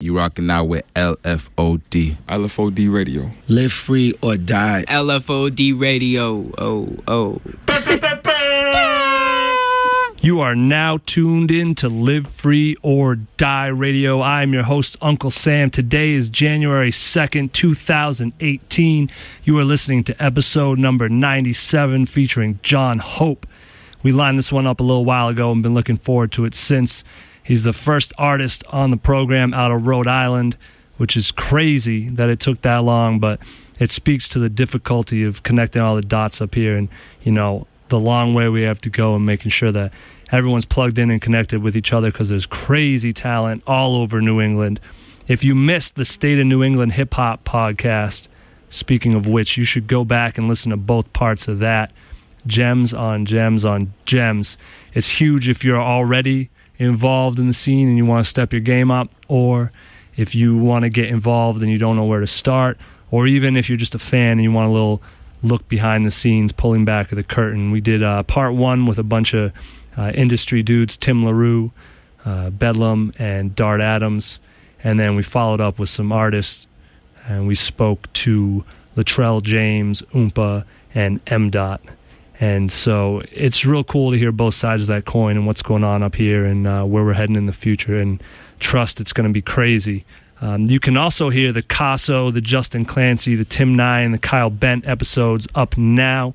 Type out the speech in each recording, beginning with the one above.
You rocking out with LFOD. LFOD Radio. Live free or die. LFOD Radio. Oh. You are now tuned in to Live Free or Die Radio. I'm your host, Uncle Sam. Today is January 2nd, 2018. You are listening to episode number 97 featuring Jon Hope. We lined this one up a little while ago and been looking forward to it since. He's the first artist on the program out of Rhode Island, which is crazy that it took that long, but it speaks to the difficulty of connecting all the dots up here and, you know, the long way we have to go and making sure that everyone's plugged in and connected with each other because there's crazy talent all over New England. If you missed the State of New England Hip Hop podcast, speaking of which, you should go back and listen to both parts of that. Gems on gems on gems. It's huge if you're already involved in the scene and you want to step your game up, or if you want to get involved and you don't know where to start, or even if you're just a fan and you want a little look behind the scenes, pulling back of the curtain. We did part one with a bunch of industry dudes, Tim LaRue, Bedlam, and Dart Adams, and then we followed up with some artists, and we spoke to Latrell James, Oompa, and M-Dot. And so it's real cool to hear both sides of that coin and what's going on up here and where we're heading in the future, and trust it's going to be crazy. You can also hear the Casso, the Justin Clancy, the Tim Nye, and the Kyle Bent episodes up now.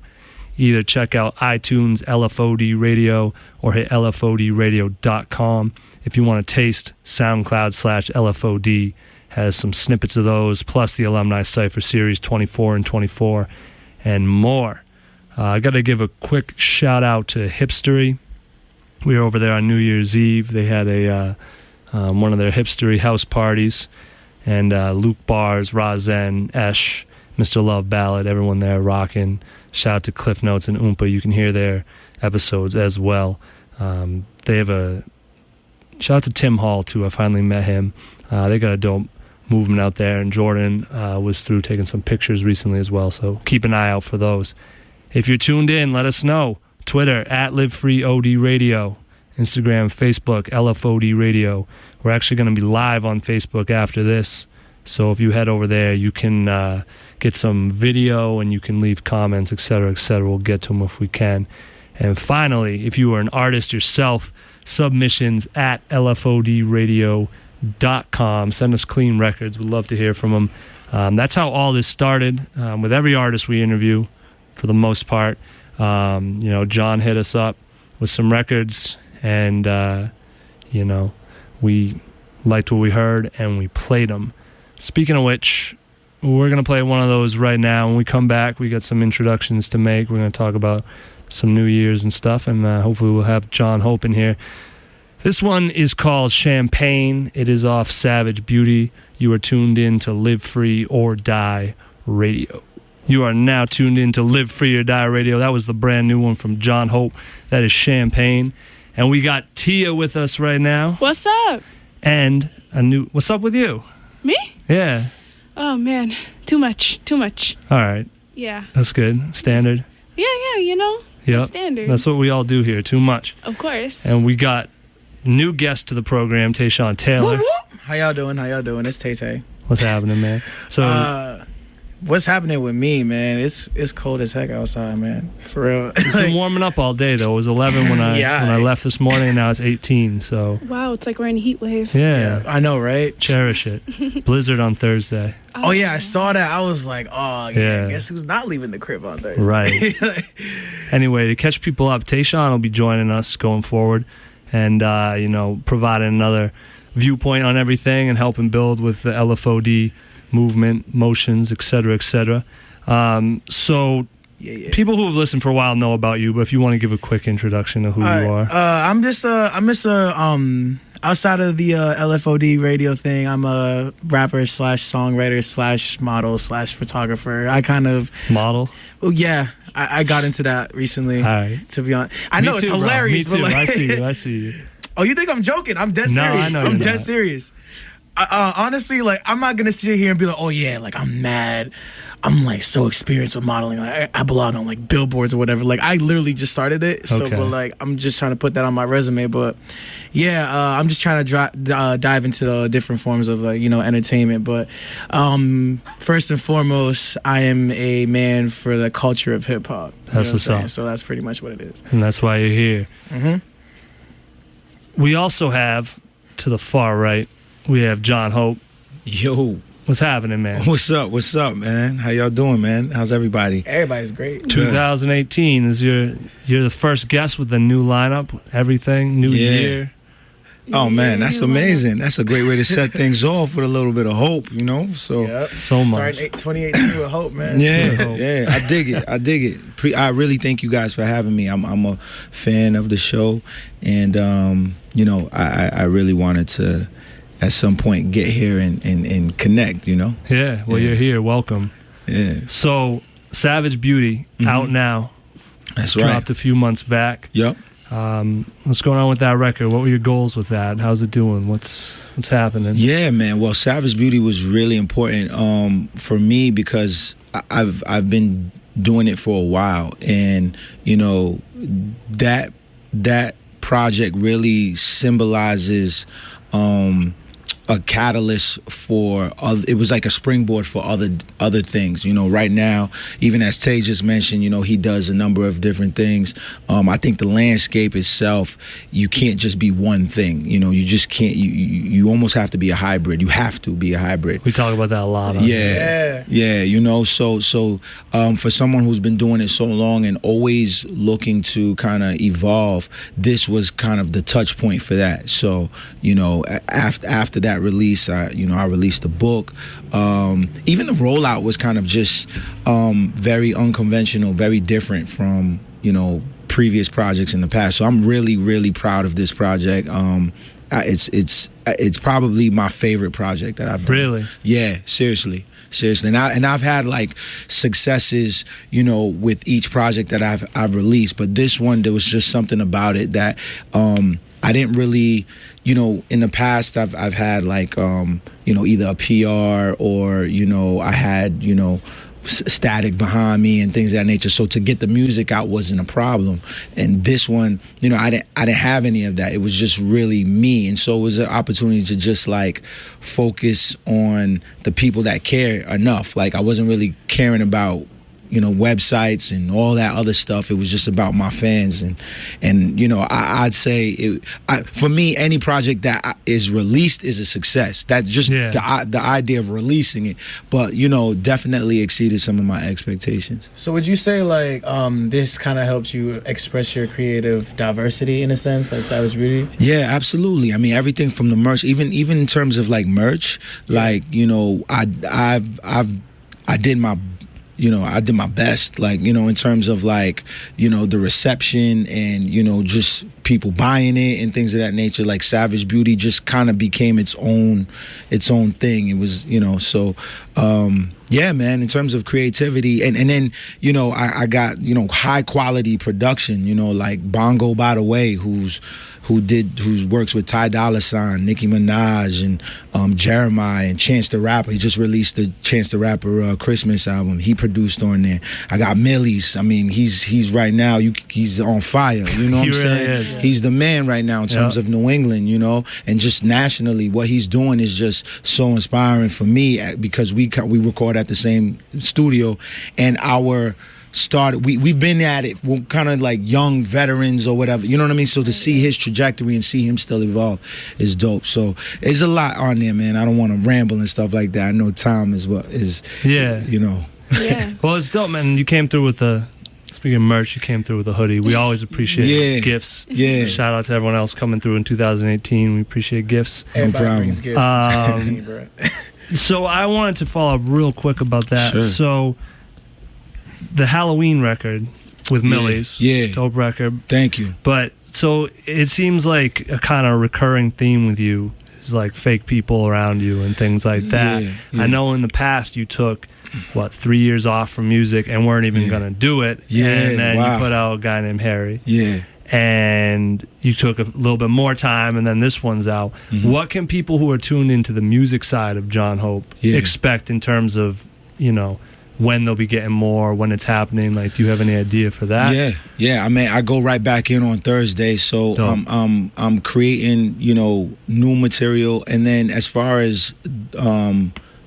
Either check out iTunes, LFOD Radio, or hit LFODradio.com. If you want to taste, SoundCloud/LFOD has some snippets of those, plus the alumni site for Series 24 and 24, and more. I got to give a quick shout-out to Hipstery. We were over there on New Year's Eve. They had a one of their Hipstery house parties, and Luke Bars, Razen, Esh, Mr. Love Ballad, everyone there rocking. Shout out to Cliff Notes and Oompa. You can hear their episodes as well. They have a shout out to Tim Hall too. I finally met him. They got a dope movement out there, and Jordan was through taking some pictures recently as well, so keep an eye out for those. If you're tuned in, let us know. Twitter @LiveFreeOD Radio, Instagram, Facebook, LFOD Radio. We're actually going to be live on Facebook after this, so if you head over there, you can get some video and you can leave comments, etc., etc. We'll get to them if we can. And finally, if you are an artist yourself, submissions @LFODradio.com. Send us clean records. We'd love to hear from them. That's how all this started with every artist we interview. For the most part, John hit us up with some records, and we liked what we heard and we played them. Speaking of which, we're gonna play one of those right now. When we come back, we got some introductions to make. We're gonna talk about some New Year's and stuff, and hopefully we'll have Jon Hope in here. This one is called Champagne. It is off Savage Beauty. You are tuned in to Live Free or Die Radio. You are now tuned in to Live Free or Die Radio. That was the brand new one from Jon Hope. That is Champagne. And we got Tia with us right now. What's up? And what's up with you? Me? Yeah. Oh, man. Too much. All right. Yeah. That's good. Standard. Yeah, Yep. Standard. That's what we all do here. Too much. Of course. And we got new guest to the program, Tayshawn Taylor. Whoop, whoop. How y'all doing? It's Tay-Tay. What's happening, man? So... what's happening with me, man? It's cold as heck outside, man. For real. It's been warming up all day, though. It was 11 when I left this morning, and now it's 18. So wow, it's like we're in a heat wave. Yeah, I know, right? Cherish it. Blizzard on Thursday. Oh yeah, I saw that. I was like, oh yeah. Guess who's not leaving the crib on Thursday? Right. Anyway, to catch people up, Tayshawn will be joining us going forward, and providing another viewpoint on everything and helping build with the LFOD movement, motions, etc., etc. So people who have listened for a while know about you, but if you want to give a quick introduction of who you are. I'm just outside of the LFOD radio thing, I'm a rapper / songwriter / model / photographer. I kind of model. Oh yeah, I got into that recently. To be honest, I know it's hilarious. Me too. But I see you. Oh, you think I'm joking? I'm dead serious. I know I'm dead serious. honestly, like, I'm not gonna sit here and be like, oh yeah, like, I'm mad. I'm like so experienced with modeling. Like, I belong on like billboards or whatever. Like, I literally just started it. So, Okay. but like, I'm just trying to put that on my resume. But yeah, I'm just trying to dive into the different forms of like, entertainment. But first and foremost, I am a man for the culture of hip hop. That's what's up. So that's pretty much what it is. And that's why you're here. Mm-hmm. We also have, to the far right, we have Jon Hope. Yo, What's happening, man? what's up? What's up, man? How y'all doing, man? How's everybody? Everybody's great. 2018 is you're the first guest with the new lineup, everything, new Yeah. year. Oh man, that's amazing. That's a great way to set things off with a little bit of hope, So Yep. So much. Starting 2018 with hope, man. yeah, I dig it. I dig it. I really thank you guys for having me. I'm a fan of the show, and I really wanted to at some point get here and connect. Yeah, well, you're here. Welcome. Yeah, So, Savage Beauty, out now. that's right. Dropped a few months back. Yep. What's going on with that record? What were your goals with that? How's it doing? What's happening? Yeah, man. Well, Savage Beauty was really important for me because I've been doing it for a while, and that project really symbolizes a catalyst for it was like a springboard for other things. Right now, even as Tay just mentioned, he does a number of different things. I think the landscape itself, you can't just be one thing. You just can't. You almost have to be a hybrid. You have to be a hybrid. We talk about that a lot. Yeah. So for someone who's been doing it so long and always looking to kind of evolve, this was kind of the touch point for that. So after that release, I released a book. Even the rollout was kind of just very unconventional, very different from previous projects in the past. So I'm really, really proud of this project. It's probably my favorite project that I've done. Really? Yeah, seriously. And I've had like successes, with each project that I've released, but this one, there was just something about it that I didn't really, in the past I've had like either a PR or I had static behind me and things of that nature. So to get the music out wasn't a problem. And this one, I didn't have any of that. It was just really me. And so it was an opportunity to just like focus on the people that care enough. Like I wasn't really caring about websites and all that other stuff. It was just about my fans, and I'd say for me, any project that is released is a success. That's just the idea of releasing it, but definitely exceeded some of my expectations. So would you say like this kind of helps you express your creative diversity in a sense, like Savage Beauty? Yeah, absolutely. I mean, everything from the merch, even in terms of like merch, like I did my I did my best, like, in terms of like, the reception and, just people buying it and things of that nature. Like Savage Beauty just kind of became its own thing. It was, so, yeah, man, in terms of creativity. And then, I got, high quality production, like Bongo By The Way, who works with Ty Dolla $ign, Nicki Minaj, and Jeremiah, and Chance the Rapper. He just released the Chance the Rapper Christmas album. He produced on there. I got Millie's. I mean, he's right now, he's on fire. You know what I'm saying? Really is. He's the man right now in terms of New England, and just nationally, what he's doing is just so inspiring for me because we record at the same studio, and we've been at it, we're kind of like young veterans or whatever, you know what I mean? So to see his trajectory and see him still evolve is dope. So there's a lot on there, man. I don't want to ramble and stuff like that. I know time is what is, Yeah. Yeah. Well, it's dope, man. You came through with speaking of merch, you came through with a hoodie. We always appreciate gifts. Yeah. Shout out to everyone else coming through in 2018. We appreciate gifts. Everybody problem. brings gifts to me, bro. So I wanted to follow up real quick about that. Sure. So the Halloween record with Millie's, dope record. Thank you. But so it seems like a kind of recurring theme with you is like fake people around you and things like that. Yeah. I know in the past you took 3 years off from music and weren't even gonna do it. Yeah, And then wow. you put out a guy named Harry. Yeah. and you took a little bit more time, and then this one's out. Mm-hmm. What can people who are tuned into the music side of Jon Hope expect in terms of, when they'll be getting more, when it's happening? Like, do you have any idea for that? Yeah. I mean, I go right back in on Thursday, so I'm creating, new material, and then as far as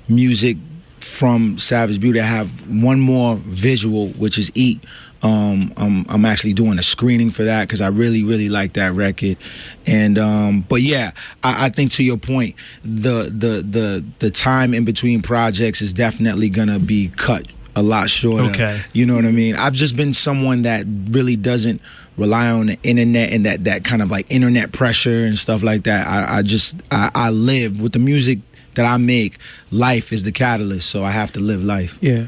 music from Savage Beauty, I have one more visual, which is Eat. I'm actually doing a screening for that because I really, really like that record. And but yeah, I think to your point, the time in between projects is definitely gonna be cut a lot shorter. Okay. You know what I mean? I've just been someone that really doesn't rely on the internet and that kind of like internet pressure and stuff like that. I live with the music that I make. Life is the catalyst, so I have to live life. Yeah.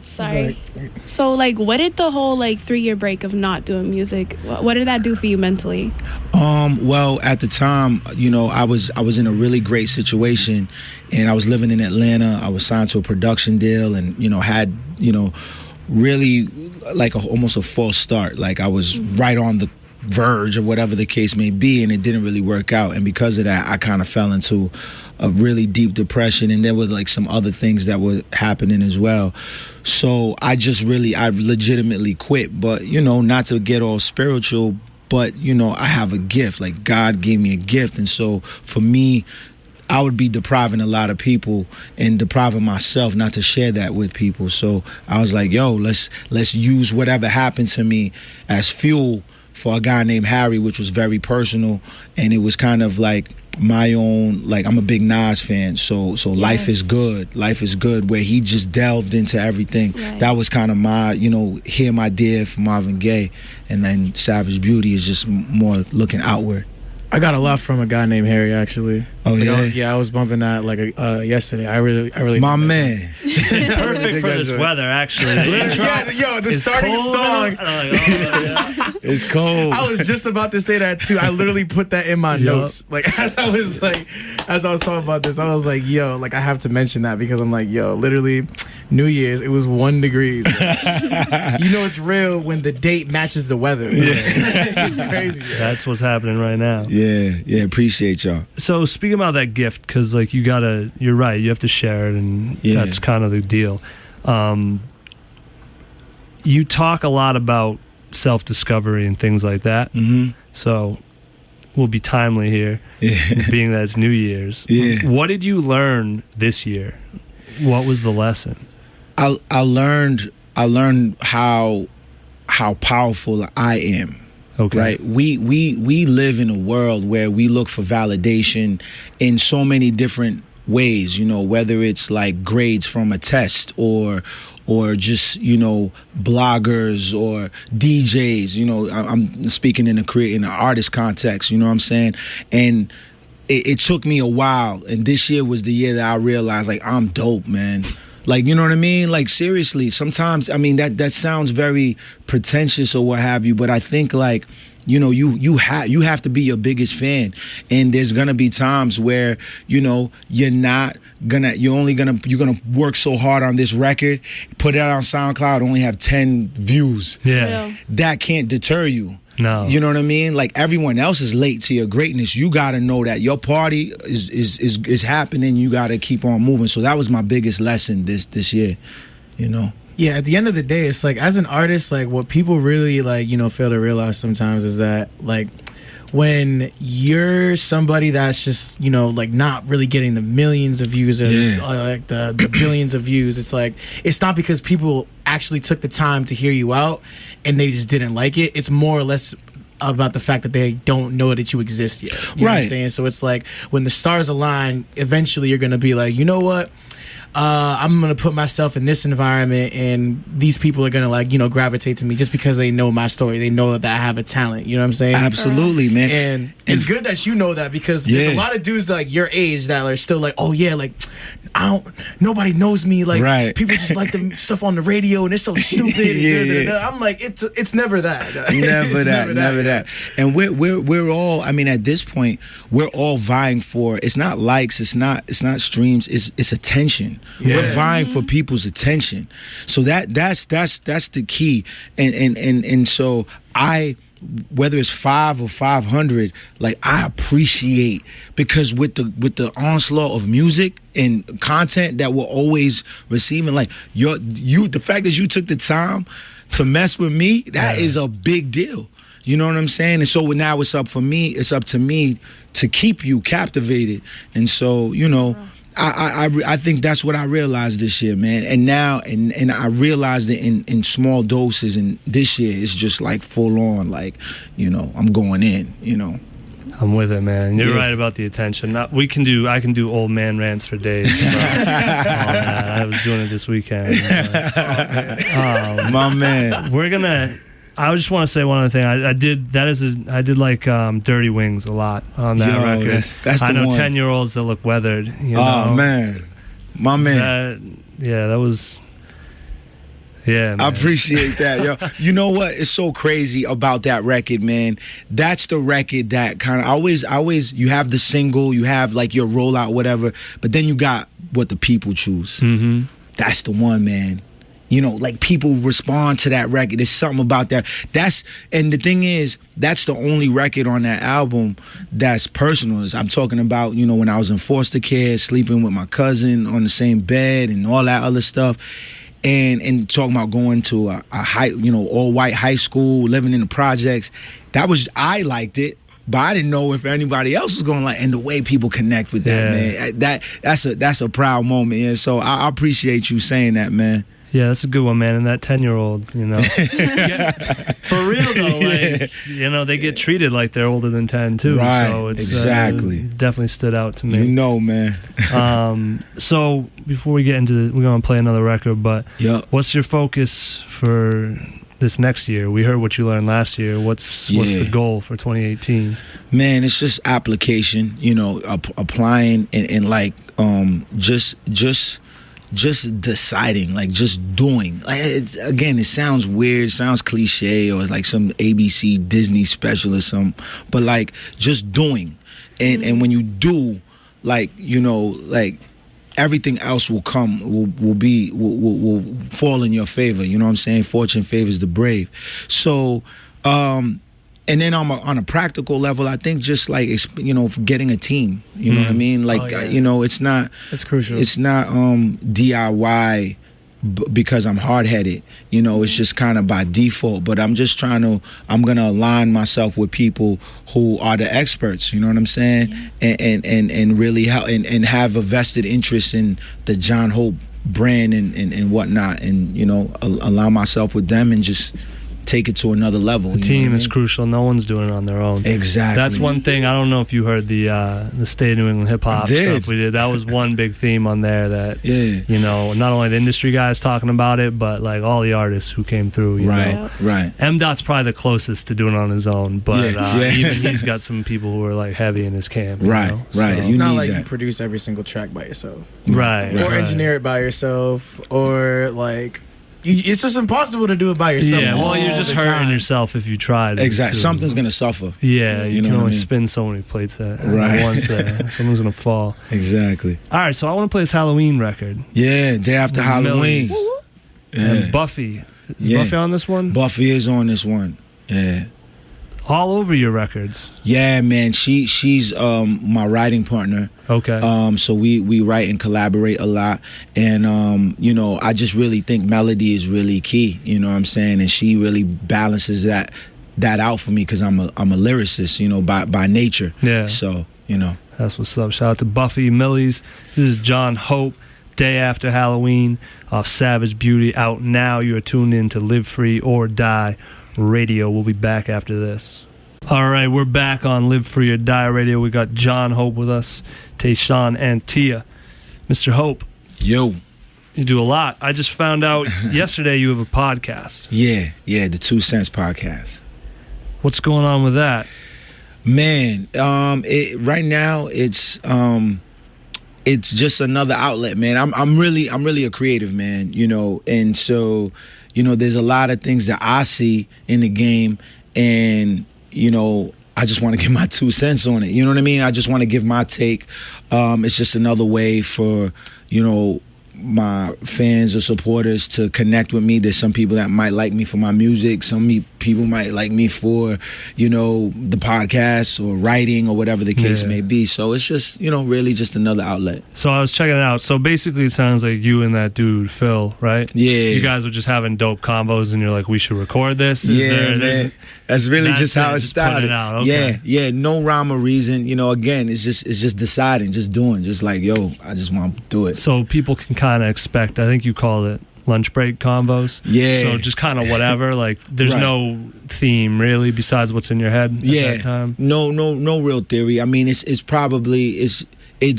Sorry. So, like, what did the whole 3-year break of not doing music? What did that do for you mentally? Well, at the time, I was in a really great situation, and I was living in Atlanta. I was signed to a production deal, and had really like almost a false start. Like I was right on the verge or whatever the case may be, and it didn't really work out. And because of that, I kind of fell into a really deep depression, and there was like some other things that were happening as well. So I legitimately quit. But not to get all spiritual, but I have a gift. Like God gave me a gift, and so for me, I would be depriving a lot of people and depriving myself not to share that with people. So I was like, yo, let's use whatever happened to me as fuel for a guy named Harry, which was very personal, and it was kind of like my own, like I'm a big Nas fan, so yes. Life is good, where he just delved into everything. Right. That was kind of my, Hear My Dear from Marvin Gaye, and then Savage Beauty is just more looking outward. I got a lot from a guy named Harry, actually. Oh, yeah? I was bumping that yesterday. I really my man. It's perfect for this weather, actually. The starting song. It's cold. I was just about to say that too. I literally put that in my notes. Like as I was talking about this, I was like, yo, like I have to mention that because I'm like, yo, literally New Year's, it was 1 degree. It's real when the date matches the weather. It's crazy. Man. That's what's happening right now. Yeah, appreciate y'all. So speaking about that gift, because like you're right, you have to share it, and that's kind of the deal. You talk a lot about self-discovery and things like that. Mm-hmm. So we'll be timely here, being that it's New Year's. Yeah. What did you learn this year? What was the lesson? I learned how powerful I am. Okay. Right. We live in a world where we look for validation in so many different ways, whether it's like grades from a test or just, bloggers or DJs, I'm speaking in an artist context, you know what I'm saying? And it took me a while. And this year was the year that I realized, like, I'm dope, man. Like, you know what I mean? Like, seriously, sometimes, I mean, that sounds very pretentious or what have you, but I think, like, you have to be your biggest fan. And there's going to be times where, you're gonna work so hard on this record, put it out on SoundCloud, only have 10 views. Yeah. That can't deter you. No. You know what I mean? Like, everyone else is late to your greatness. You got to know that your party is happening. You got to keep on moving. So that was my biggest lesson this year, Yeah, at the end of the day, it's like, as an artist, like, what people really, like, fail to realize sometimes is that, like, when you're somebody that's just, like, not really getting the millions of views or like the billions of views, it's like, it's not because people actually took the time to hear you out and they just didn't like it. It's more or less about the fact that they don't know that you exist yet. You know what I'm saying? So it's like, when the stars align, eventually you're going to be like, you know what? I'm going to put myself in this environment, and these people are going to, like, gravitate to me just because they know my story. They know that I have a talent. You know what I'm saying? Absolutely, man. And it's good that you know that, because there's a lot of dudes like your age that are still like, oh yeah, like nobody knows me. Like, Right. people just like the stuff on the radio and it's so stupid. Yeah. I'm like, it's never that. Never that. And we're all, I mean, at this point, we're all vying for, it's not likes, it's not streams, it's attention. Yeah. We're vying for people's attention. So that's the key. And so whether it's 5 or 500, like, I appreciate, because with the onslaught of music and content that we're always receiving, like, the fact that you took the time to mess with me, that is a big deal. You know what I'm saying? And so now it's up to me to keep you captivated. And so, you know, I think that's what I realized this year, man. And now, and I realized it in small doses. And this year, it's just like full on, like, you know, I'm going in, you know. I'm with it, man. You're right about the attention. I can do old man rants for days. I was doing it this weekend. My man. I just want to say one other thing. I did like Dirty Wings a lot on that record. That's the I know one. 10-year-olds that look weathered. You Oh, know? man. My man. That was. Yeah, man. I appreciate that, yo. You know what? It's so crazy about that record, man. That's the record that kind of always. You have the single, you have like your rollout, whatever, but then you got what the people choose. Mm-hmm. That's the one, man. You know, like, people respond to that record. There's something about that. And the thing is, that's the only record on that album that's personal. I'm talking about, you know, when I was in foster care, sleeping with my cousin on the same bed and all that other stuff. And talking about going to a high, you know, all white high school, living in the projects. I liked it, but I didn't know if anybody else was going to like. And the way people connect with that, man, that's a proud moment. Yeah, so I appreciate you saying that, man. Yeah, that's a good one, man. And that 10-year-old, you know, for real though, like, you know, they get treated like they're older than 10 too. Right, So it's exactly. Definitely stood out to me. You know, man. So before we get into we're gonna play another record, but what's your focus for this next year? We heard what you learned last year. What's the goal for 2018? Man, it's just application. You know, applying and like just deciding, like, just doing. Like, it sounds weird, sounds cliche, or it's like some ABC Disney special or something, but like, just doing. And when you do, like, you know, like, everything else will come, will fall in your favor. You know what I'm saying? Fortune favors the brave. So, and then on a practical level, I think just like, you know, getting a team. You know what I mean? Like, you know, it's crucial. It's not DIY because I'm hard-headed. You know, it's just kind of by default. But I'm just I'm going to align myself with people who are the experts. You know what I'm saying? Yeah. And really help and have a vested interest in the Jon Hope brand and whatnot. And, you know, allow myself with them and just take it to another level. The team is crucial. No one's doing it on their own. Exactly. That's one thing. I don't know if you heard the State of New England hip hop stuff we did. That was one big theme on there. That you know, not only the industry guys talking about it, but like all the artists who came through. You know? Right. M.Dot's probably the closest to doing it on his own, but even he's got some people who are like heavy in his camp. Right. You know? Right. It's not like you produce every single track by yourself, right? Or engineer it by yourself, or like. It's just impossible to do it by yourself. Yeah, well, you're just hurting yourself if you try. Exactly. Something's going to suffer. Yeah, you can only spin so many plates at once there. Someone's going to fall. Exactly. All right, so I want to play this Halloween record. Yeah, day after Halloween. And Buffy. Is Buffy on this one? Buffy is on this one. Yeah. All over your records. Yeah, man. She's my writing partner. Okay. So we write and collaborate a lot, and you know, I just really think melody is really key. You know what I'm saying? And she really balances that out for me because I'm a lyricist, you know, by nature. Yeah. So, you know, that's what's up. Shout out to Buffy Millies. This is Jon Hope. Day After Halloween off Savage Beauty, out now. You are tuned in to Live Free or Die Radio. We'll be back after this. All right, we're back on Live Free or Die Radio. We got Jon Hope with us, Tayshawn and Tia. Mr. Hope. Yo. You do a lot. I just found out yesterday you have a podcast. Yeah, the 2 Cents podcast. What's going on with that? Man, right now it's it's just another outlet, man. I'm really a creative man, you know, and so, you know, there's a lot of things that I see in the game, and, you know, I just want to give my 2 cents on it. You know what I mean? I just want to give my take. It's just another way for, you know, my fans or supporters to connect with me. There's some people that might like me for my music. Some people might like me for, you know, the podcast or writing or whatever the case may be. So it's just, you know, really just another outlet. So I was checking it out. So basically it sounds like you and that dude, Phil, right? Yeah. You guys were just having dope combos and you're like, we should record this? Man. That's really just how it started. Okay. Yeah. No rhyme or reason. You know, again, it's just deciding, just doing, just like, yo, I just want to do it. So people can kind of expect, I think you call it lunch break convos. Yeah. So just kind of whatever, like there's no theme really besides what's in your head at that time. No real theory. I mean, it's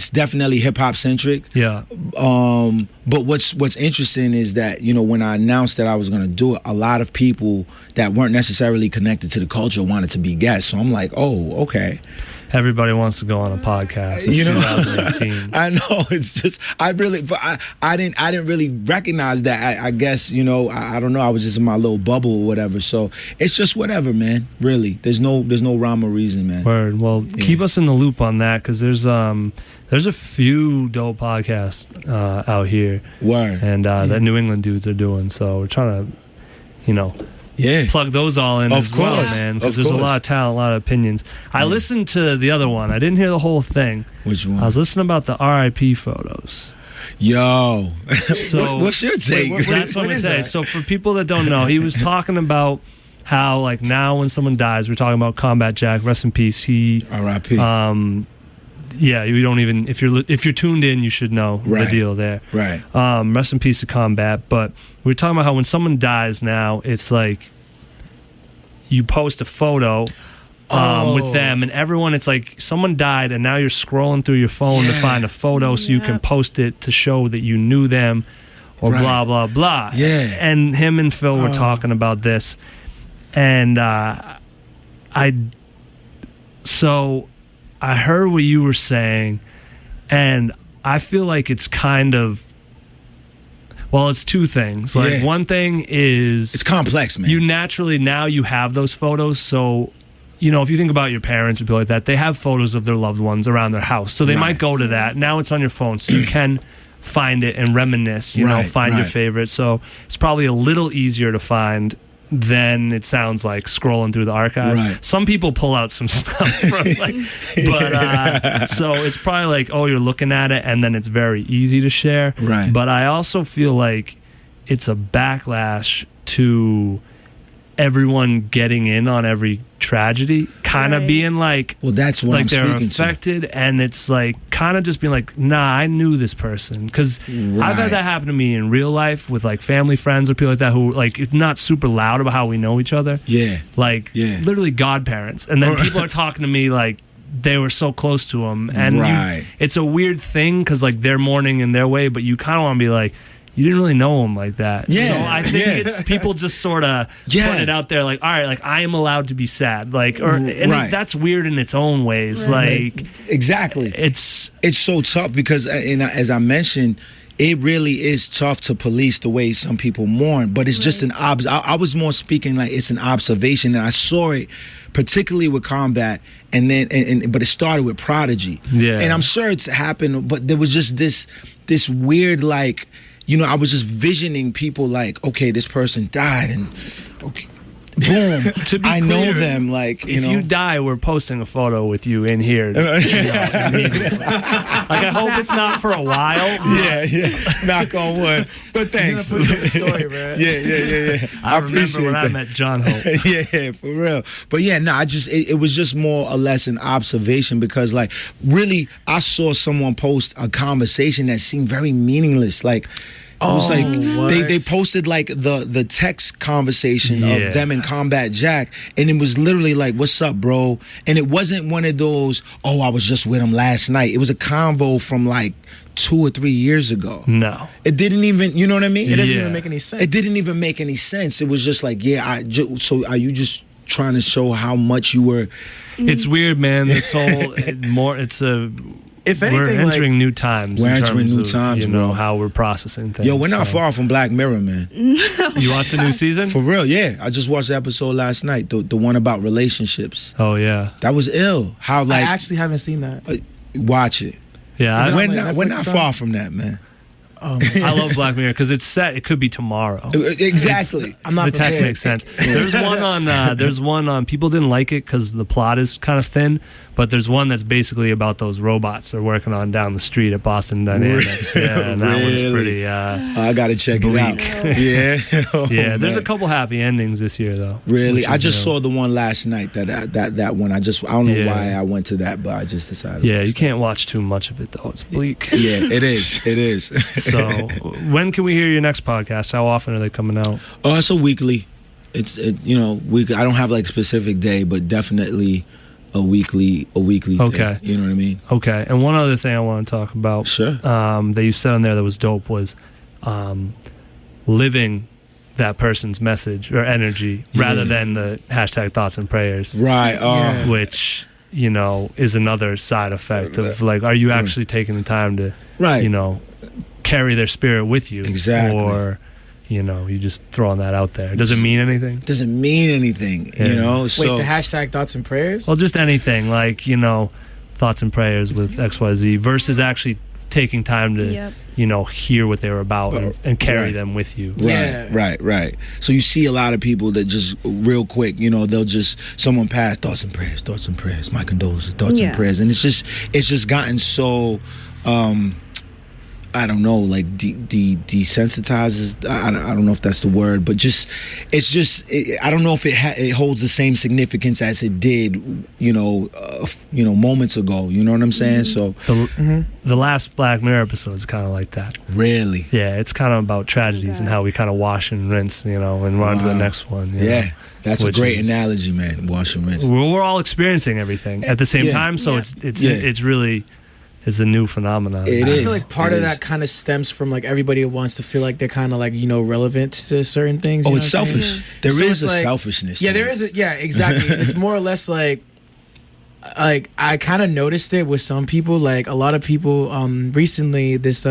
definitely hip hop centric. Yeah. But what's interesting is that, you know, when I announced that I was gonna do it, a lot of people that weren't necessarily connected to the culture wanted to be guests. So I'm like, oh, okay. Everybody wants to go on a podcast. It's 2018. I know. It's just I didn't really recognize that. I guess, you know, I don't know. I was just in my little bubble or whatever. So it's just whatever, man. Really, there's no rhyme or reason, man. Word. Well, keep us in the loop on that, because there's a few dope podcasts out here. Word. And that New England dudes are doing. So we're trying to, you know, plug those all in as well, man, because there's a lot of talent, a lot of opinions. I listened to the other one. I didn't hear the whole thing. Which one? I was listening about the RIP photos. Yo. So what's your take? That's what I'm going to say. So for people that don't know, he was talking about how, like, now when someone dies, we're talking about Combat Jack, rest in peace. He R.I.P. Yeah, you don't even, if you're tuned in, you should know the deal there. Right. Rest in peace to Combat. But we're talking about how when someone dies now, it's like you post a photo with them, and everyone, it's like someone died, and now you're scrolling through your phone to find a photo so you can post it to show that you knew them, or blah, blah, blah. Yeah. And him and Phil were talking about this, and so I heard what you were saying, and I feel like it's kind of, well, it's two things. Like, one thing is, it's complex, man. You naturally, now you have those photos, so, you know, if you think about your parents or people like that, they have photos of their loved ones around their house, so they might go to that. Now it's on your phone, so you can find it and reminisce, you know, find your favorite. So it's probably a little easier to find than it sounds like scrolling through the archives. Some people pull out some stuff from, like, but so it's probably like, oh, you're looking at it and then it's very easy to share. Right. But I also feel like it's a backlash to everyone getting in on every tragedy, kind of being like, well, that's what like I'm they're speaking affected to. And it's like kind of just being like, nah, I knew this person, because I've had that happen to me in real life with like family friends or people like that who, like, not super loud about how we know each other, literally godparents, and then people are talking to me like they were so close to them, and it's a weird thing because like they're mourning in their way, but you kind of want to be like, you didn't really know him like that. So I think it's people just sort of put it out there like, all right, like I am allowed to be sad. Like, or and that's weird in its own ways. Like, exactly. It's so tough because, as I mentioned, it really is tough to police the way some people mourn, but it's just I was more speaking like it's an observation, and I saw it particularly with Combat, and then but it started with Prodigy. And I'm sure it's happened, but there was just this weird, like, you know, I was just visioning people like, okay, this person died, and okay, boom, to be I clear, know them. Like, if you die, we're posting a photo with you in here. Immediately. Like, I hope it's not for a while. Knock on wood. But thanks. Story, man. Yeah. I remember when I met Jon Hope. Yeah, for real. But yeah, no, it was just more or less an observation, because like really I saw someone post a conversation that seemed very meaningless. Like, it was like they posted like the text conversation of them and Combat Jack, and it was literally like, "What's up, bro?" And it wasn't one of those, "Oh, I was just with him last night." It was a convo from like 2 or 3 years ago. No, it didn't even. You know what I mean? It doesn't even make any sense. It didn't even make any sense. It was just like, so are you just trying to show how much you were? It's weird, man. This whole it's a If we're anything, entering new times. We're in entering terms new of, times, you know, bro. how we're processing things. Yo, we're not far from Black Mirror, man. You watch the new season? For real, yeah. I just watched the episode last night, the one about relationships. Oh yeah, That was ill. How I like actually haven't seen that. watch it. yeah. Is it We're on, like, not, we're Netflix not or something? far from that, man. Oh, I love Black Mirror because it's set. It could be tomorrow. Exactly. I'm not the tech prepared. makes sense. There's one on. There's one on. People didn't like it because the plot is kind of thin. But there's one that's basically about those robots they're working on down the street at Boston Dynamics. Yeah, and that one's Really? pretty. I gotta check it out. bleak. Yeah. Oh, Yeah, there's a man. couple happy endings this year though. Really, which I is, just you know, saw the one last night. That one. I don't know Yeah. why I went to that, but I just decided. Yeah, you can't watch too much of it though. It's bleak. Yeah, it is. It is. So, when can we hear your next podcast? How often are they coming out? Oh, it's a weekly. It's you know, I don't have like specific day, but definitely a weekly Okay. thing. You know what I mean? Okay. And one other thing I want to talk about. Sure. That you said on there that was dope was living that person's message or energy rather than the hashtag thoughts and prayers, Right. Yeah. which, you know, is another side effect of like, are you actually taking the time to, Right. you know, carry their spirit with you? Exactly. Or, you know, you just throwing that out there. Does it mean anything? Doesn't mean anything. Yeah. You know. Wait, So the hashtag thoughts and prayers? Well, just anything like, you know, thoughts and prayers with XYZ versus actually taking time to, Yep. you know, hear what they were about and carry Right. them with you. Yeah. Right. So you see a lot of people that just real quick, you know, they'll just someone pass thoughts and prayers, my condolences, thoughts and Yeah. prayers, and it's just gotten so, I don't know, like desensitizes. I don't know if that's the word, but I don't know if it holds the same significance as it did, you know, moments ago. You know what I'm saying? So The last Black Mirror episode is kind of like that. really, Yeah, it's kind of about tragedies and how we kind of wash and rinse, you know, and run to the Wow. next one. you yeah, know, that's a which great is- analogy, man. Wash and rinse. We're all experiencing everything at the same Yeah. time, so Yeah. it's really a new phenomenon. It I is. feel like part It of is. that kind of stems from like everybody wants to feel like they're kind of like, you know, relevant to certain things. you Oh, know it's what I'm saying? selfish. There So is it's a like- selfishness. Yeah, to there it. is. Yeah, exactly. It's more or less like I kind of noticed it with some people. Like a lot of people. Recently, this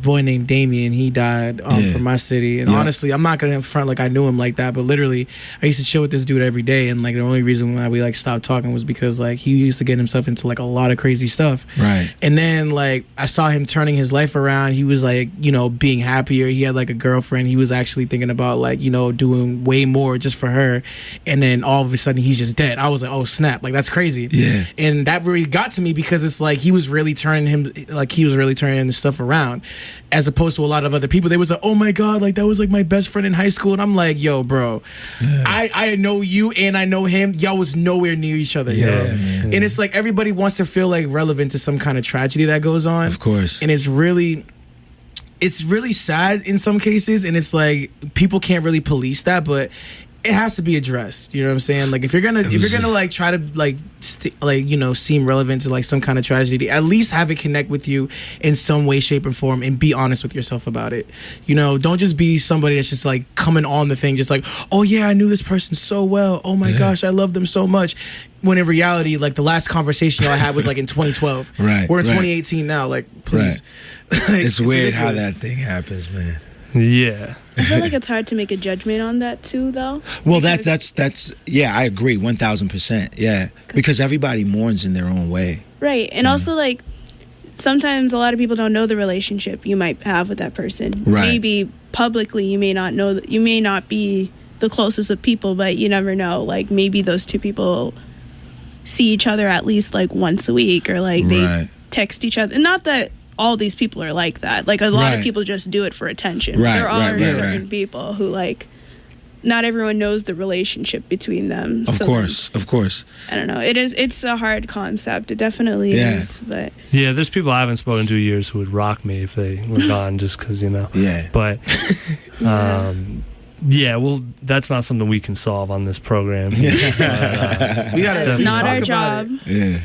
boy named Damien, he died Yeah. from my city. And Yeah. honestly, I'm not gonna front like I knew him like that. But literally, I used to chill with this dude every day. And like the only reason why we like stopped talking was because like he used to get himself into like a lot of crazy stuff. Right. And then like I saw him turning his life around. He was like, you know, being happier. He had like a girlfriend. He was actually thinking about like, you know, doing way more just for her. And then all of a sudden he's just dead. I was like, oh snap, like that's crazy. Yeah. And that really got to me because it's like he was really turning the stuff around, as opposed to a lot of other people. They was like, oh my god, like that was like my best friend in high school. And I'm like, yo, bro, I know you and I know him. Y'all was nowhere near each other, yo. Yeah, man. And it's like everybody wants to feel like relevant to some kind of tragedy that goes on. Of course. And it's really sad in some cases, and it's like people can't really police that, but it has to be addressed. You know what I'm saying? Like if you're gonna like try to like you know, seem relevant to like some kind of tragedy, at least have it connect with you in some way, shape, or form, and be honest with yourself about it. You know, don't just be somebody that's just like coming on the thing, just like, oh yeah, I knew this person so well. Oh my gosh, I love them so much. When in reality, like the last conversation y'all had was like in 2012. Right, We're in right. 2018 now. Like, please. Like, It's weird how ridiculous. that thing happens, man. Yeah. I feel like it's hard to make a judgment on that too, though. Well, Because- that's yeah, I agree 1,000%. Yeah, because everybody mourns in their own way. right, and also like sometimes a lot of people don't know the relationship you might have with that person. Right. Maybe publicly you may not know that you may not be the closest of people, but you never know. Like maybe those two people see each other at least like once a week, or like they Right. text each other. And not that all these people are like that. Like a lot Right. of people just do it for attention. Right, There are right, right, certain right. people who like not everyone knows the relationship between them. Of So, course. I don't know. It's a hard concept. It definitely Yeah. is. But Yeah, there's people I haven't spoken to in years who would rock me if they were gone just because, you know. Yeah. But, yeah, well, that's not something we can solve on this program. We gotta It's at least not talk our about job. it. Yeah.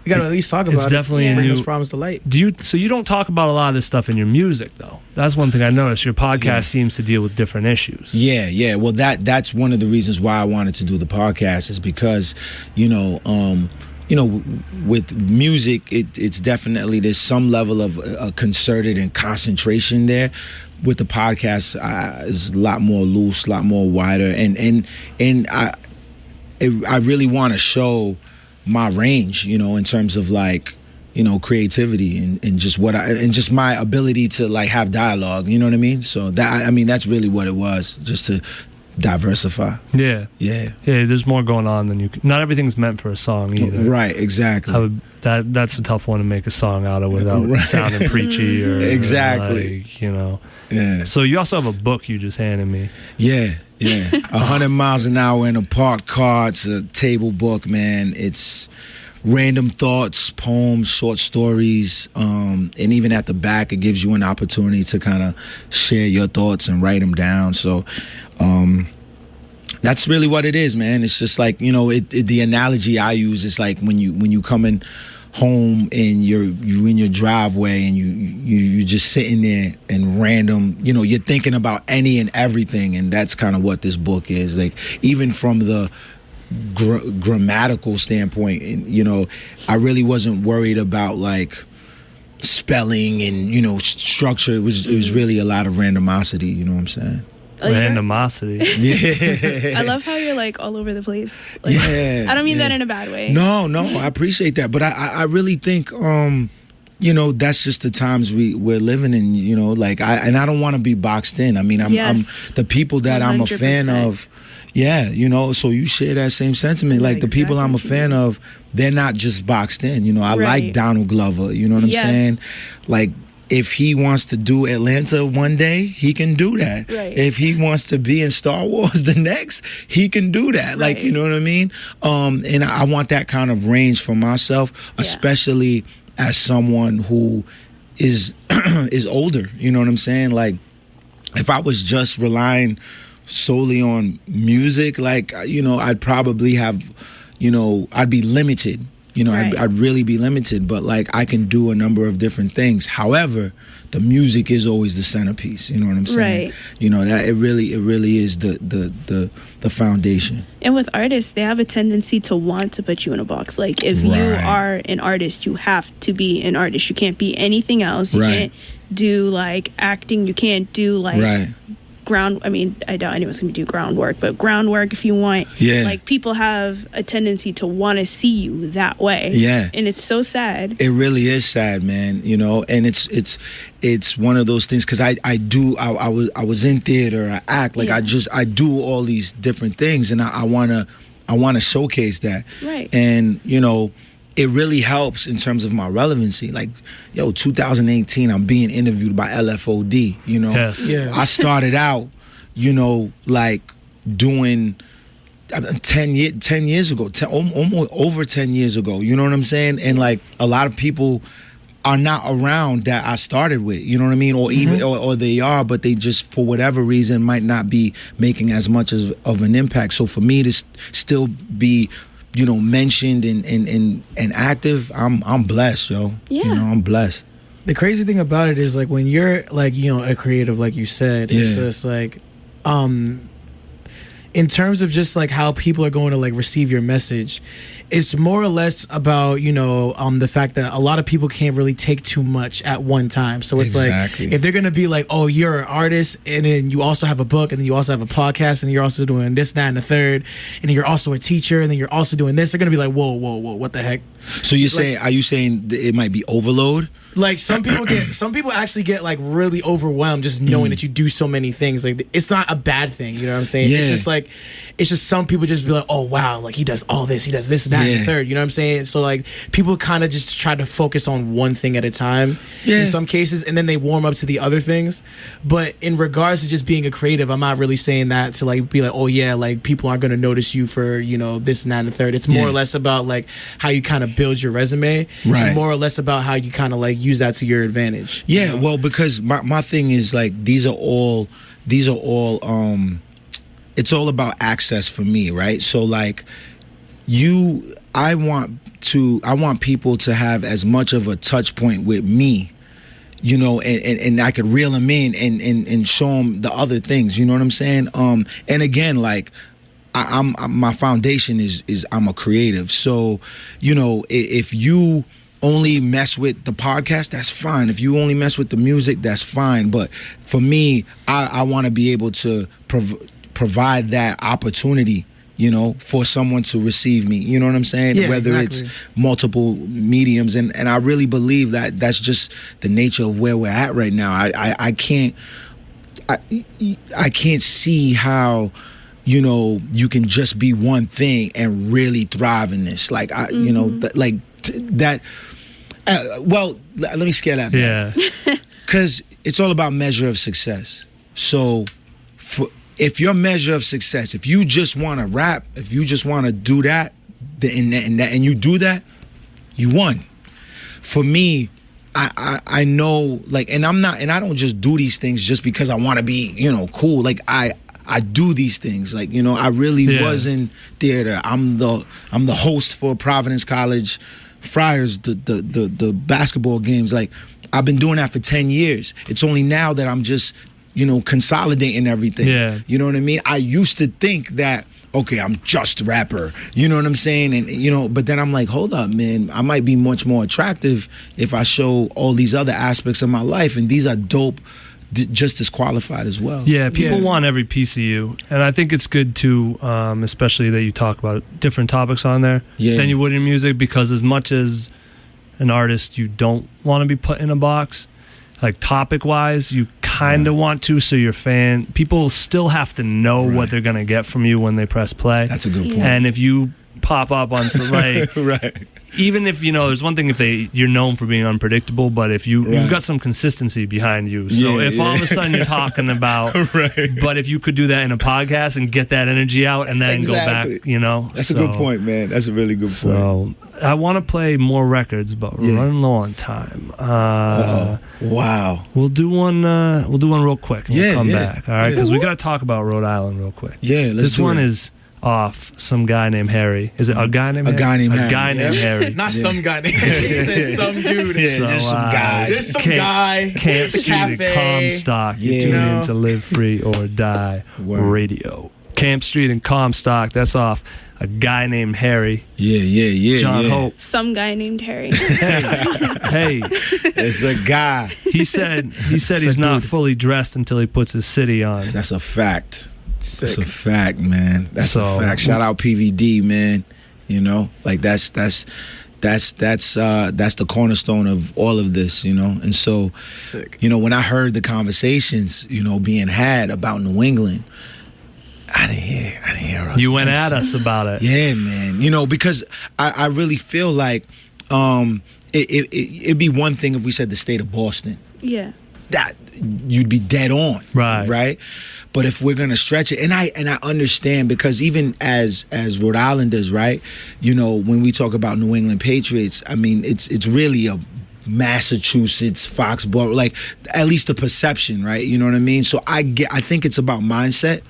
We gotta at least talk about It's it. definitely a Bring new- those problems to light. So you don't talk about a lot of this stuff in your music, though. That's one thing I noticed. Your podcast seems to deal with different issues. Yeah. Well, that's one of the reasons why I wanted to do the podcast is because, you know, with music, it's definitely, there's some level of concerted and concentration there. With the podcast, it's a lot more loose, a lot more wider, and I really want to show my range, in terms of like, creativity and just just my ability to like have dialogue. You know what I mean? So that's really what it was, just to diversify. Yeah. There's more going on than not everything's meant for a song either. Right. Exactly. That's a tough one to make a song out of without sounding preachy or exactly. Yeah. So you also have a book you just handed me. Yeah. 100 miles an hour in a parked car. It's a table book, man. It's random thoughts, poems, short stories, and even at the back, it gives you an opportunity to kind of share your thoughts and write them down. So that's really what it is, man. It's just like, the analogy I use is like when you coming home and you're in your driveway and you just sitting there and random, you're thinking about any and everything, and that's kind of what this book is. Like, even from the grammatical standpoint, and I really wasn't worried about like spelling and structure. It was really a lot of randomosity. You know what I'm saying? Randomosity. Yeah. I love how you're like all over the place. Like, yeah. I don't mean that in a bad way. No, I appreciate that, but I really think that's just the times we're living in. Like I don't want to be boxed in. I mean, I'm the people that 100%. I'm a fan of. Yeah, so you share that same sentiment. Like the people I'm a fan of, they're not just boxed in. I like Donald Glover. You know what I'm saying? Like, if he wants to do Atlanta one day, he can do that. Right. If he wants to be in Star Wars the next, he can do that. Like, you know what I mean? And I want that kind of range for myself, especially as someone who is older. You know what I'm saying? Like, if I was just relying solely on music, like, I'd probably have, I'd be limited. I'd really be limited, but like I can do a number of different things. However, the music is always the centerpiece. You know what I'm saying? Right. That it really is the foundation. And with artists, they have a tendency to want to put you in a box. Like, if you are an artist, you have to be an artist. You can't be anything else. You can't do like acting. You can't do like I doubt anyone's gonna do groundwork, but groundwork, if you want. Like, people have a tendency to want to see you that way. And it's so sad. It really is sad, man. And it's one of those things, because I was in theater, I act, like I do all these different things, and I wanna showcase that. Right. And it really helps in terms of my relevancy. Like, 2018, I'm being interviewed by LFOD, Yes. Yeah. I started out, like doing 10 years ago, almost over 10 years ago, you know what I'm saying? And like, a lot of people are not around that I started with, you know what I mean? Or even, or they are, but they just, for whatever reason, might not be making as much of an impact. So for me to still be, mentioned and active, I'm blessed, yo. Yeah. I'm blessed. The crazy thing about it is, like, when you're like, a creative, like you said, it's just like, in terms of just like how people are going to like receive your message, it's more or less about, the fact that a lot of people can't really take too much at one time. So it's like, if they're going to be like, oh, you're an artist, and then you also have a book, and then you also have a podcast, and you're also doing this, that, and the third, and then you're also a teacher, and then you're also doing this, they're going to be like, whoa, what the heck? So are you saying it might be overload? Like, some people actually get like really overwhelmed just knowing that you do so many things. Like, it's not a bad thing, you know what I'm saying? Yeah. It's just some people just be like, oh wow, like he does all this, he does this, that, and the third, you know what I'm saying? So like, people kind of just try to focus on one thing at a time in some cases, and then they warm up to the other things. But in regards to just being a creative, I'm not really saying that to like be like, oh yeah, like people aren't gonna notice you for, this and that and the third. It's more or less about like how you kind of build your resume, and more or less about how you kind of like use that to your advantage. Yeah, well, because my thing is like, these are all it's all about access for me, right? So like, I want people to have as much of a touch point with me, and I could reel them in and show them the other things, you know what I'm saying? And again, like, I'm my foundation is I'm a creative. So, you know, if you only mess with the podcast, that's fine. If you only mess with the music, that's fine. But for me, I want to be able to provide that opportunity, you know, for someone to receive me. You know what I'm saying? Yeah, Whether exactly. it's multiple mediums. And I really believe that that's just the nature of where we're at right now. I can't see how, you know, you can just be one thing and really thrive in this. Like, you know, that. Well, let me scale that back. Yeah. Because it's all about measure of success. So if your measure of success, if you just want to rap, if you just want to do that, and you do that, you won. For me, I know, like, and I don't just do these things just because I want to be, you know, cool. Like, I do these things. Like, you know, I really was in theater. I'm the host for Providence College Friars, the basketball games. Like, I've been doing that for 10 years. It's only now that I'm just, you know, consolidating everything. Yeah. You know what I mean? I used to think that, okay, I'm just a rapper. You know what I'm saying? And, you know, but then I'm like, hold up, man. I might be much more attractive if I show all these other aspects of my life. And these are dope, just as qualified as well. Yeah, people want every piece of you. And I think it's good, too, especially that you talk about different topics on there than you would in music, because as much as an artist, you don't want to be put in a box, like topic-wise, you kind of want to, so your people still have to know what they're going to get from you when they press play. That's a good point. And if you pop up on some, like, even if, you know, there's one thing if you're known for being unpredictable, but if you've got some consistency behind you. So if all of a sudden you're talking about, but if you could do that in a podcast and get that energy out and then go back, you know. That's a good point, man. That's a really good point. So I want to play more records, but we're running low on time. Wow. We'll do one real quick and we'll come back. All right, because we got to talk about Rhode Island real quick. Yeah, let's This do one it. is off some guy named Harry. Is it a guy named Harry? A guy named Harry. A guy named Harry. Not some guy. He said some dude. So, there's some guy. There's some guy. Camp Street and Cafe. Comstock. You tune in to Live Free or Die Radio. Camp Street and Comstock. That's off. A guy named Harry. Yeah. Jon Hope. Some guy named Harry. Hey, it's a guy. He said he's not fully dressed until he puts his city on. That's a fact. Sick. That's a fact, man. That's a fact. Shout out PVD, man. You know, like that's the cornerstone of all of this, you know. And so, you know, when I heard the conversations, you know, being had about New England, I didn't hear us. You went at us about it. Yeah, man. You know, because I really feel like it'd be one thing if we said the state of Boston. Yeah. That you'd be dead on. Right? But if we're gonna stretch it, and I understand, because even as Rhode Islanders, right, you know, when we talk about New England Patriots, I mean, it's really a Massachusetts, Foxborough, like, at least the perception, right? You know what I mean? So I think it's about mindset.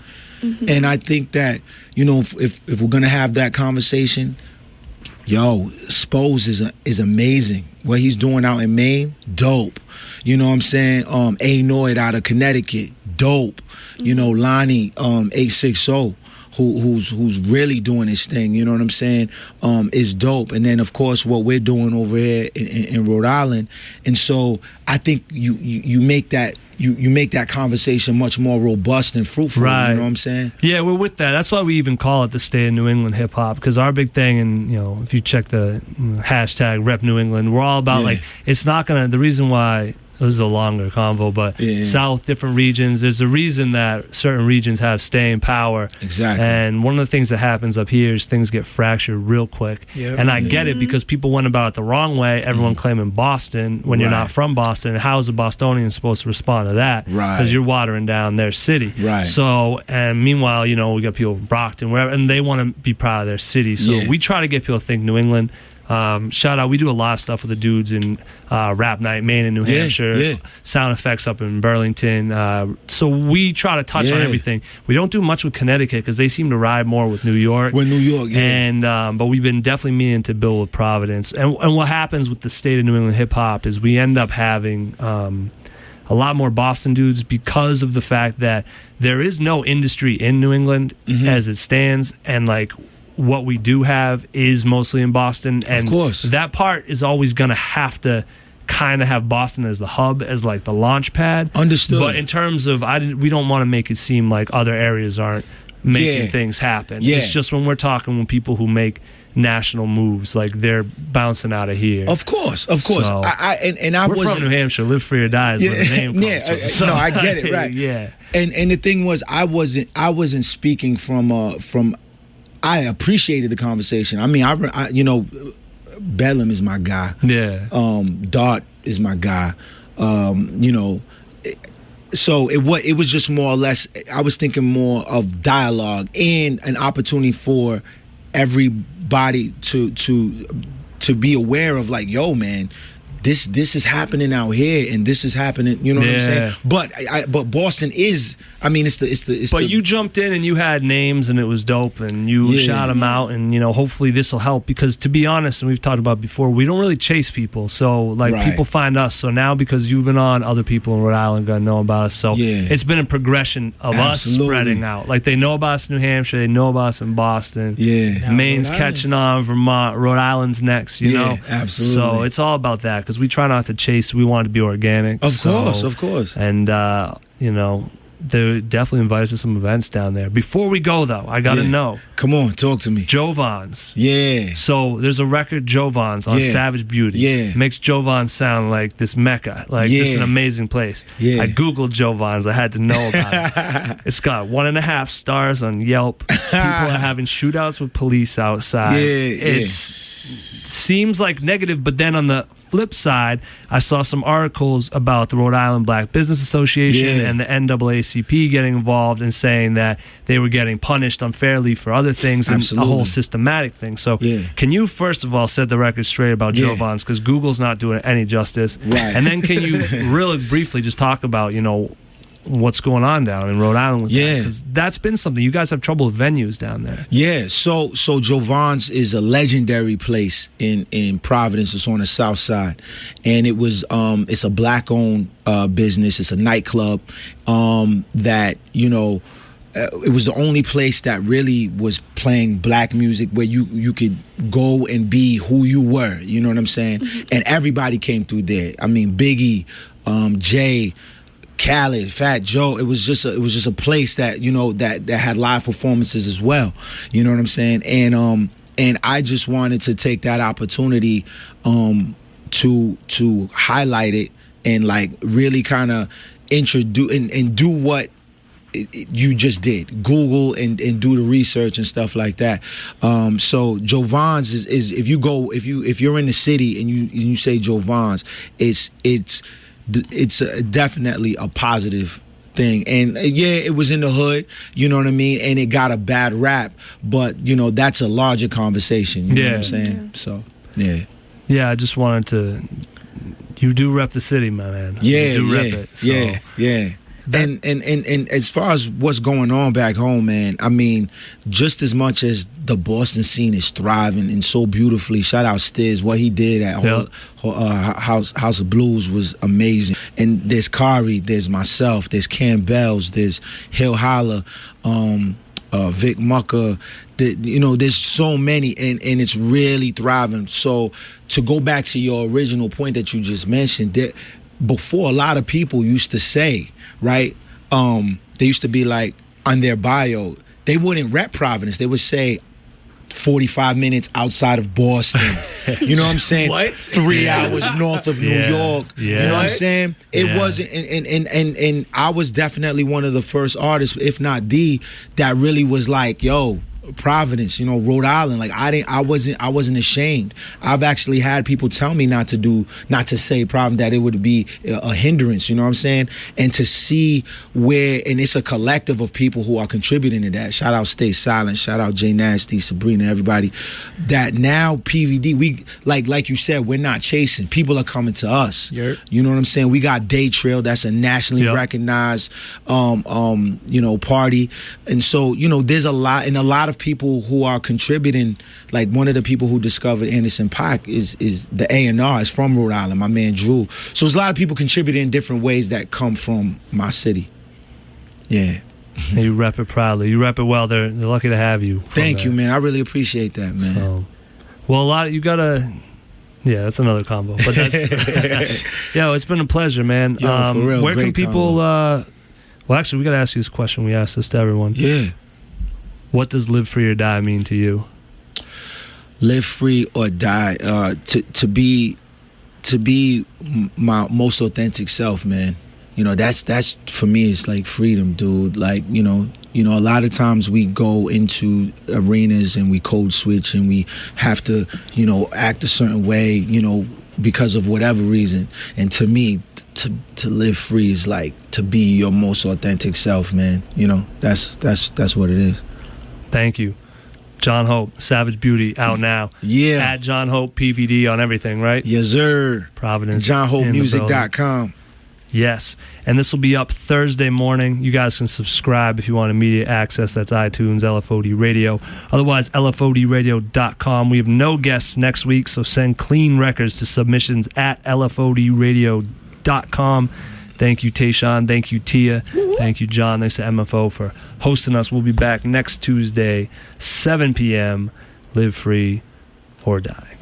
Mm-hmm. And I think that, you know, if we're gonna have that conversation, yo, Spose is amazing. What he's doing out in Maine, dope. You know what I'm saying? A. Noyd out of Connecticut, dope. You know, Lonnie, 860, who's really doing his thing, you know what I'm saying, is dope. And then, of course, what we're doing over here in Rhode Island. And so I think you make that conversation much more robust and fruitful, right. You know what I'm saying? Yeah, we're with that. That's why we even call it the State of New England Hip Hop, because our big thing, and, you know, if you check the hashtag Rep New England, we're all about, like, it's not going to, the reason why, this is a longer convo, but South, different regions, there's a reason that certain regions have staying power. Exactly. And one of the things that happens up here is things get fractured real quick. Yep. And I get it, because people went about it the wrong way, everyone claiming Boston when you're not from Boston. And how is a Bostonian supposed to respond to that? Right. Because you're watering down their city. Right. So, and meanwhile, you know, we got people from Brockton, wherever, and they want to be proud of their city. So we try to get people to think New England. Shout out, we do a lot of stuff with the dudes in Rap Night, Maine and New Hampshire, Sound Effects up in Burlington. So we try to touch on everything. We don't do much with Connecticut because they seem to ride more with New York. And but we've been definitely meaning to build with Providence. And what happens with the State of New England hip hop is we end up having a lot more Boston dudes because of the fact that there is no industry in New England as it stands, and like what we do have is mostly in Boston, and of course that part is always going to have to kind of have Boston as the hub, as like the launch pad. Understood. But in terms of, we don't want to make it seem like other areas aren't making things happen. It's just when we're talking with people who make national moves, like they're bouncing out of here. Of course. So, we're from New Hampshire. Live free or die is where the name comes from. So, no, I get it, right? Yeah. And the thing was, I wasn't speaking from. I appreciated the conversation. I mean, I you know, Bedlam is my guy. Yeah. Dart is my guy. You know. So it was just more or less, I was thinking more of dialogue and an opportunity for everybody to be aware of, like, yo, man, this is happening out here, and this is happening. You know what I'm saying? But Boston is. I mean, it's the. But you jumped in and you had names, and it was dope, and you shot them out, and you know, hopefully this will help, because to be honest, and we've talked about before, we don't really chase people. So like people find us. So now because you've been on, other people in Rhode Island gonna know about us. So it's been a progression of us spreading out. Like they know about us in New Hampshire, they know about us in Boston. Yeah, Maine's catching on, Vermont, Rhode Island's next. You know, absolutely. So it's all about that, because we try not to chase. We want it to be organic. Of course. And you know, they definitely invited us to some events down there. Before we go, though, I gotta know. Come on, talk to me. Jovan's. Yeah. So there's a record, Jovan's, on Savage Beauty. Yeah. Makes Jovan's sound like this mecca, like just an amazing place. Yeah. I googled Jovan's. I had to know about it. It's got 1.5 stars on Yelp. People are having shootouts with police outside. Seems like negative, but then on the flip side, I saw some articles about the Rhode Island Black Business Association and the NAACP getting involved and saying that they were getting punished unfairly for other things and a whole systematic thing. So can you first of all set the record straight about Jovan's, because Google's not doing it any justice, and then can you really briefly just talk about, you know, what's going on down in Rhode Island with that? Because that's been something. You guys have trouble with venues down there. Yeah, so Jovan's is a legendary place in Providence. It's on the south side. And it was it's a black-owned business. It's a nightclub that, you know, it was the only place that really was playing black music where you could go and be who you were, you know what I'm saying? And everybody came through there. I mean, Biggie, Jay, Khaled, Fat Joe. It was just a place that, you know, that had live performances as well. You know what I'm saying? And I just wanted to take that opportunity to highlight it and like really kind of introduce and do what you just did. Google and do the research and stuff like that. So Jovan's is if you're in the city and you say Jovan's, it's definitely a positive thing. And it was in the hood, you know what I mean, and it got a bad rap, but you know, that's a larger conversation, you know what I'm saying? So I just wanted to, you do rep the city, my man. You do rep it, so. And as far as what's going on back home, man, I mean, just as much as the Boston scene is thriving and so beautifully, shout out Stiz, what he did at House of Blues was amazing. And there's Kari, there's myself, there's Cam Bells, there's Hill Holla, Vic Mucker, you know, there's so many, and it's really thriving. So to go back to your original point that you just mentioned, that before, a lot of people used to say, right, they used to be like, on their bio, they wouldn't rep Providence. They would say 45 minutes outside of Boston. You know what I'm saying? What? 3 hours north of New York. You know what I'm saying? It wasn't, and I was definitely one of the first artists, if not the, that really was like, yo, Providence, you know, Rhode Island. Like I wasn't ashamed. I've actually had people tell me not to say Providence, that it would be a hindrance, you know what I'm saying? And to see where, and it's a collective of people who are contributing to that. Shout out Stay Silent, shout out Jay Nasty, Sabrina, everybody. That now PVD, we like you said, we're not chasing. People are coming to us. Yep. You know what I'm saying? We got Day Trail, that's a nationally recognized you know, party. And so, you know, there's a lot of of people who are contributing. Like one of the people who discovered Anderson .Paak is the A&R. Is from Rhode Island, my man Drew. So there's a lot of people contributing in different ways that come from my city. Yeah. And you rep it proudly. You rep it well. They're lucky to have you. Thank you, man. I really appreciate that, man. So, well, you gotta. Yeah, that's another combo. But that's yo, it's been a pleasure, man. Yo, for real, where can great people? Well, actually, we gotta ask you this question. We ask this to everyone. Yeah. What does live free or die mean to you? Live free or die. To be my most authentic self, man. You know, that's for me. It's like freedom, dude. Like you know, a lot of times we go into arenas and we code switch and we have to, act a certain way, because of whatever reason. And to me, to live free is like to be your most authentic self, man. That's what it is. Thank you. Jon Hope, Savage Beauty, out now. Yeah. At Jon Hope PVD on everything, right? Yes, sir. Providence. JonHopeMusic.com. Yes. And this will be up Thursday morning. You guys can subscribe if you want immediate access. That's iTunes, LFOD Radio. Otherwise, LFODradio.com. We have no guests next week, so send clean records to submissions at LFODradio.com. Thank you, Tayshawn. Thank you, Tia. Thank you, John. Thanks to MFO for hosting us. We'll be back next Tuesday, 7 p.m. Live free or die.